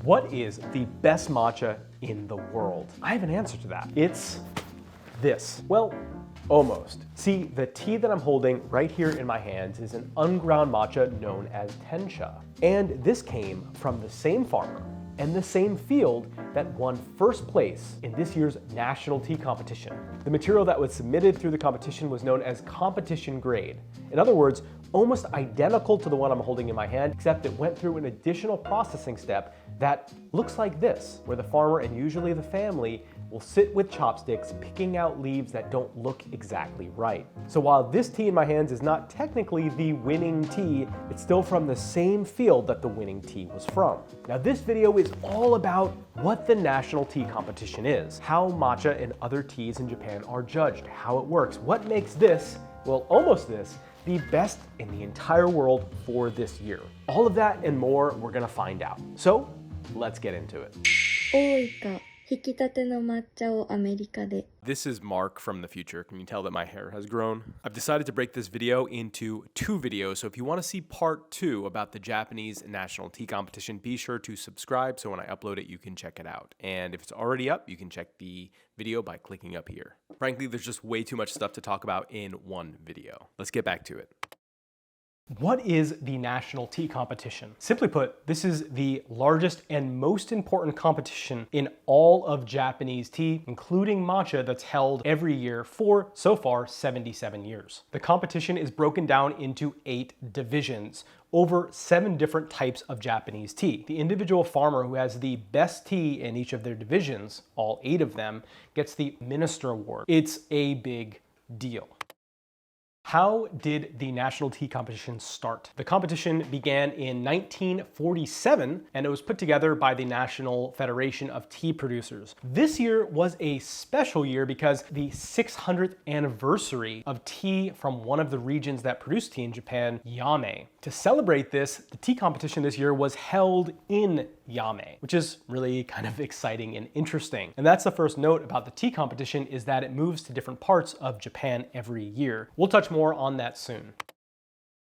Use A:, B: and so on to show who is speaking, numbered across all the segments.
A: What is the best matcha in the world? I have an answer to that. It's this. Well, almost. See, the tea that I'm holding right here in my hands is an unground matcha known as tencha. And this came from the same farmer and the same field that won first place in this year's national tea competition. The material that was submitted through the competition was known as competition grade. In other words, almost identical to the one I'm holding in my hand, except it went through an additional processing step that looks like this, where the farmer and usually the family will sit with chopsticks picking out leaves that don't look exactly right. So while this tea in my hands is not technically the winning tea, it's still from the same field that the winning tea was from. Now this video is all about what the national tea competition is, how matcha and other teas in Japan are judged, how it works, what makes this, well almost this, the best in the entire world for this year. All of that and more we're gonna find out. So let's get into it.
B: Ooika. 引き立ての抹茶をアメリカで
A: This is Mark from the future. Can you tell that my hair has grown? I've decided to break this video into 2 videos, so if you want to see part 2 about the Japanese national tea competition, be sure to subscribe so when I upload it, you can check it out. And if it's already up, you can check the video by clicking up here. Frankly, there's just way too much stuff to talk about in one video. Let's get back to it. What is the national tea competition? Simply put, this is the largest and most important competition in all of Japanese tea, including matcha, that's held every year for, so far, 77 years. The competition is broken down into 8 divisions, over 7 different types of Japanese tea. The individual farmer who has the best tea in each of their divisions, all 8 of them, gets the Minister Award. It's a big deal. How did the national tea competition start? The competition began in 1947 and it was put together by the National Federation of Tea Producers. This year was a special year because the 600th anniversary of tea from one of the regions that produce tea in Japan, Yame. To celebrate this, the tea competition this year was held in Yame, which is really kind of exciting and interesting. And that's the first note about the tea competition, is that it moves to different parts of Japan every year. We'll touch more on that soon.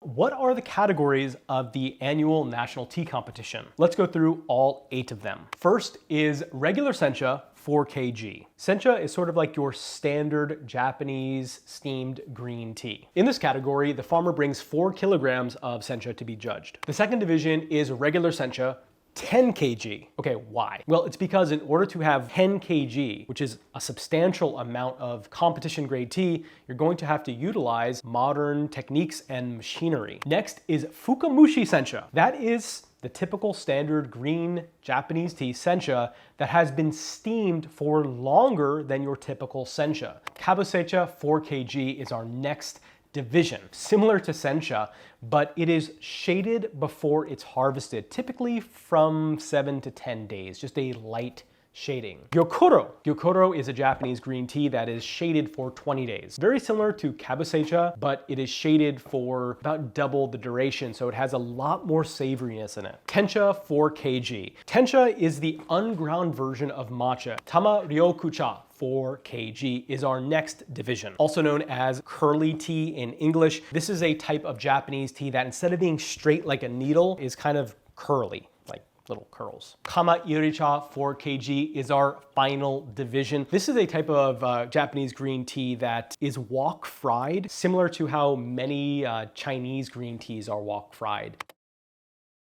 A: What are the categories of the annual national tea competition? Let's go through all 8 of them. First is regular sencha, 4 kg. Sencha is sort of like your standard Japanese steamed green tea. In this category, the farmer brings 4 kilograms of sencha to be judged. The second division is regular sencha, 10 kg. Okay, why? Well, it's because in order to have 10 kg, which is a substantial amount of competition grade tea, you're going to have to utilize modern techniques and machinery. Next is fukamushi sencha. That is the typical standard green Japanese tea sencha that has been steamed for longer than your typical sencha. Kabusecha 4 kg is our next division, similar to sencha, but it is shaded before it's harvested, typically from 7 to 10 days, just a light shading. Gyokuro. Gyokuro is a Japanese green tea that is shaded for 20 days. Very similar to kabusecha, but it is shaded for about double the duration, so it has a lot more savoriness in it. Tencha 4 kg. Tencha is the unground version of matcha. Tama ryokucha 4 kg is our next division, also known as curly tea in English. This is a type of Japanese tea that instead of being straight like a needle is kind of curly, like little curls. Kama iricha 4 kg is our final division. This is a type of Japanese green tea that is wok fried, similar to how many Chinese green teas are wok fried.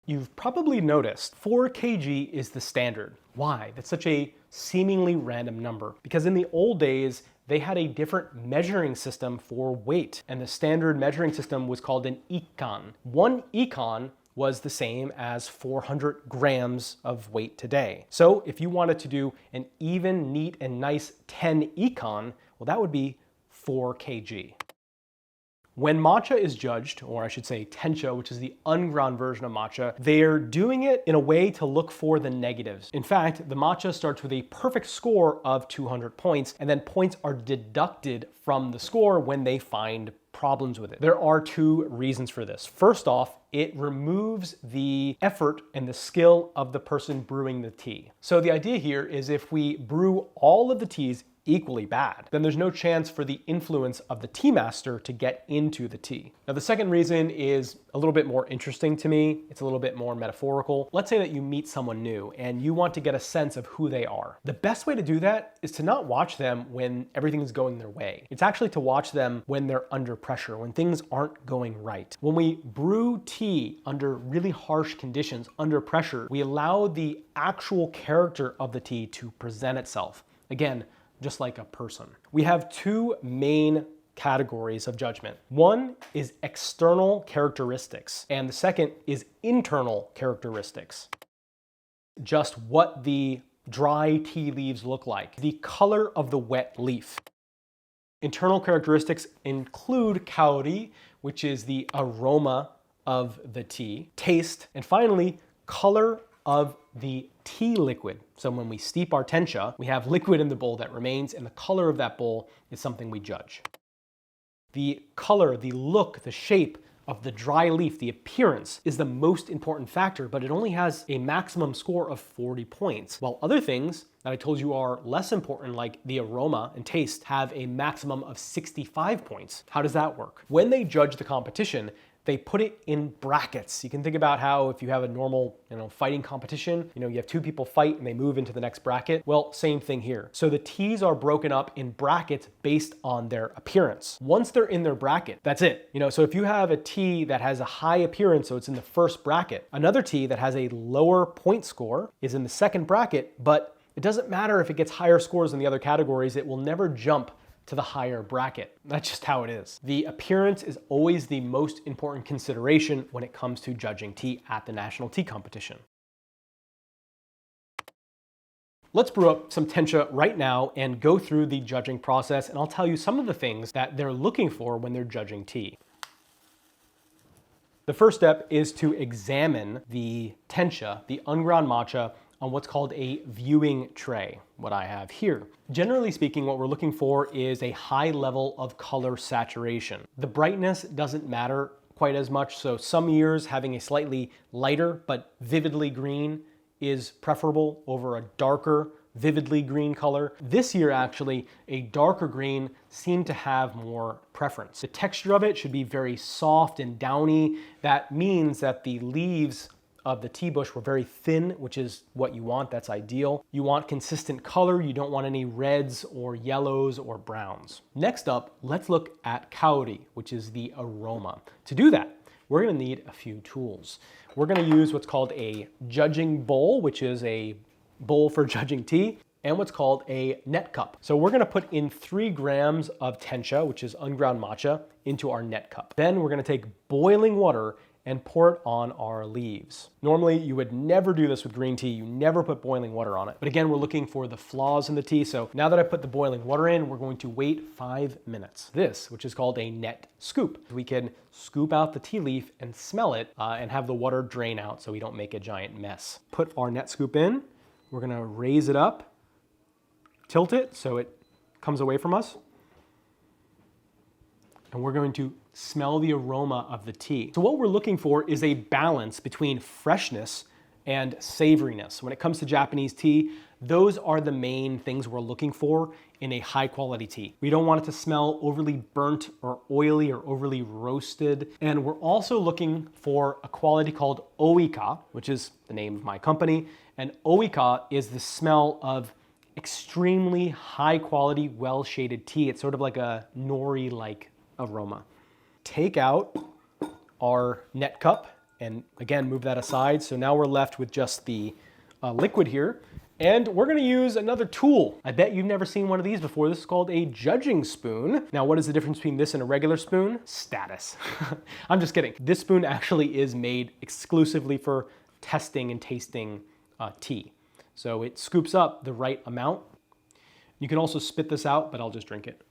A: You've probably noticed 4 kg is the standard. Why? That's such a seemingly random number. Because in the old days, they had a different measuring system for weight, and the standard measuring system was called an ikan. 1 ikan was the same as 400 grams of weight today. So if you wanted to do an even, neat, and nice 10 ikan, well, that would be 4 kg. When matcha is judged, or I should say tencha, which is the unground version of matcha, they're doing it in a way to look for the negatives. In fact, the matcha starts with a perfect score of 200 points, and then points are deducted from the score when they find problems with it. There are 2 reasons for this. First off, it removes the effort and the skill of the person brewing the tea. So the idea here is if we brew all of the teas equally bad, then there's no chance for the influence of the tea master to get into the tea. Now, the second reason is a little bit more interesting to me. It's a little bit more metaphorical. Let's say that you meet someone new and you want to get a sense of who they are. The best way to do that is to not watch them when everything is going their way. It's actually to watch them when they're under pressure, when things aren't going right. When we brew tea under really harsh conditions, under pressure, we allow the actual character of the tea to present itself. Again, just like a person. We have two main categories of judgment. One is external characteristics, and the second is internal characteristics. Just what the dry tea leaves look like, the color of the wet leaf. Internal characteristics include kaori, which is the aroma of the tea, taste, and finally, color of the tea liquid. So when we steep our tencha, we have liquid in the bowl that remains, and the color of that bowl is something we judge. The color, the look, the shape of the dry leaf, the appearance, is the most important factor, but it only has a maximum score of 40 points, while other things that I told you are less important, like the aroma and taste, have a maximum of 65 points. How does that work? When they judge the competition, they put it in brackets. You can think about how if you have a normal, fighting competition, you have two people fight and they move into the next bracket. Well, same thing here. So the teas are broken up in brackets based on their appearance. Once they're in their bracket, that's it. So if you have a tea that has a high appearance, so it's in the first bracket, another tea that has a lower point score is in the second bracket, but it doesn't matter if it gets higher scores in the other categories, it will never jump to the higher bracket. That's just how it is. The appearance is always the most important consideration when it comes to judging tea at the national tea competition. Let's brew up some tencha right now and go through the judging process, and I'll tell you some of the things that they're looking for when they're judging tea. The first step is to examine the tencha, the unground matcha, on what's called a viewing tray, what I have here. Generally speaking, what we're looking for is a high level of color saturation. The brightness doesn't matter quite as much, so some years having a slightly lighter but vividly green is preferable over a darker, vividly green color. This year, actually, a darker green seemed to have more preference. The texture of it should be very soft and downy. That means that the leaves of the tea bush were very thin, which is what you want. That's ideal. You want consistent color. You don't want any reds or yellows or browns. Next up, let's look at kaori, which is the aroma. To do that, we're gonna need a few tools. We're gonna use what's called a judging bowl, which is a bowl for judging tea, and what's called a net cup. So we're gonna put in 3 grams of tencha, which is unground matcha, into our net cup. Then we're gonna take boiling water and pour it on our leaves. Normally, you would never do this with green tea. You never put boiling water on it. But again, we're looking for the flaws in the tea. So now that I put the boiling water in, we're going to wait 5 minutes. This, which is called a net scoop. We can scoop out the tea leaf and smell it and have the water drain out so we don't make a giant mess. Put our net scoop in. We're gonna raise it up, tilt it so it comes away from us. And we're going to smell the aroma of the tea. So what we're looking for is a balance between freshness and savoriness. When it comes to Japanese tea, those are the main things we're looking for in a high quality tea. We don't want it to smell overly burnt or oily or overly roasted. And we're also looking for a quality called Ooika, which is the name of my company. And Ooika is the smell of extremely high quality, well shaded tea. It's sort of like a nori-like aroma. Take out our net cup and again move that aside. So now we're left with just the liquid here, and we're gonna use another tool. I bet you've never seen one of these before. This is called a judging spoon. Now, what is the difference between this and a regular spoon? Status. I'm just kidding. This spoon actually is made exclusively for testing and tasting tea. So it scoops up the right amount. You can also spit this out, but I'll just drink it.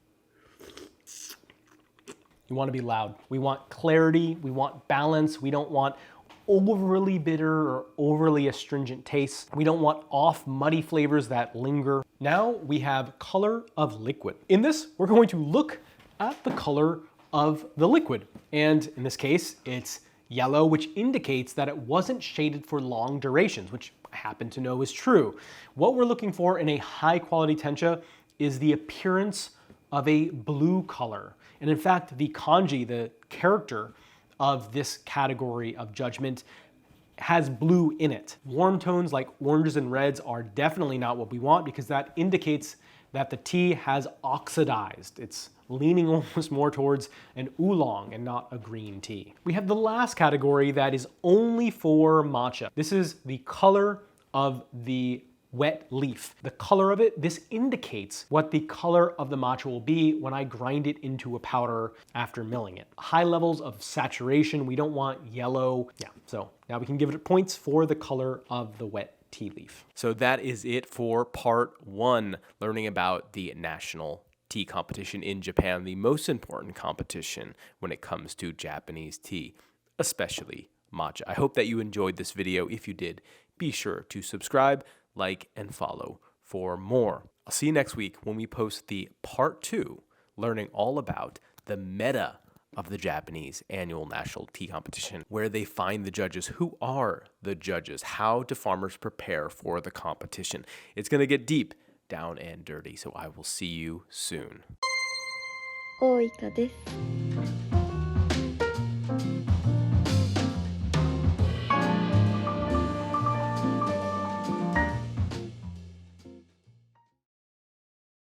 A: You want to be loud. We want clarity, we want balance, we don't want overly bitter or overly astringent tastes. We don't want off muddy flavors that linger. Now we have color of liquid. In this, we're going to look at the color of the liquid. And in this case, it's yellow, which indicates that it wasn't shaded for long durations, which I happen to know is true. What we're looking for in a high quality tencha is the appearance of a blue color. And in fact, the kanji, the character of this category of judgment, has blue in it. Warm tones like oranges and reds are definitely not what we want because that indicates that the tea has oxidized. It's leaning almost more towards an oolong and not a green tea. We have the last category that is only for matcha. This is the color of the wet leaf. The color of it, this indicates what the color of the matcha will be when I grind it into a powder after milling it. High levels of saturation, we don't want yellow. Yeah, so now we can give it points for the color of the wet tea leaf. So that is it for part 1, learning about the national tea competition in Japan, the most important competition when it comes to Japanese tea, especially matcha. I hope that you enjoyed this video. If you did, be sure to subscribe, like, and follow for more. I'll see you next week when we post the part 2, learning all about the meta of the Japanese annual national tea competition, where they find the judges, who are the judges, how do farmers prepare for the competition. It's going to get deep, down and dirty, so I will see you soon.
B: Ooika です。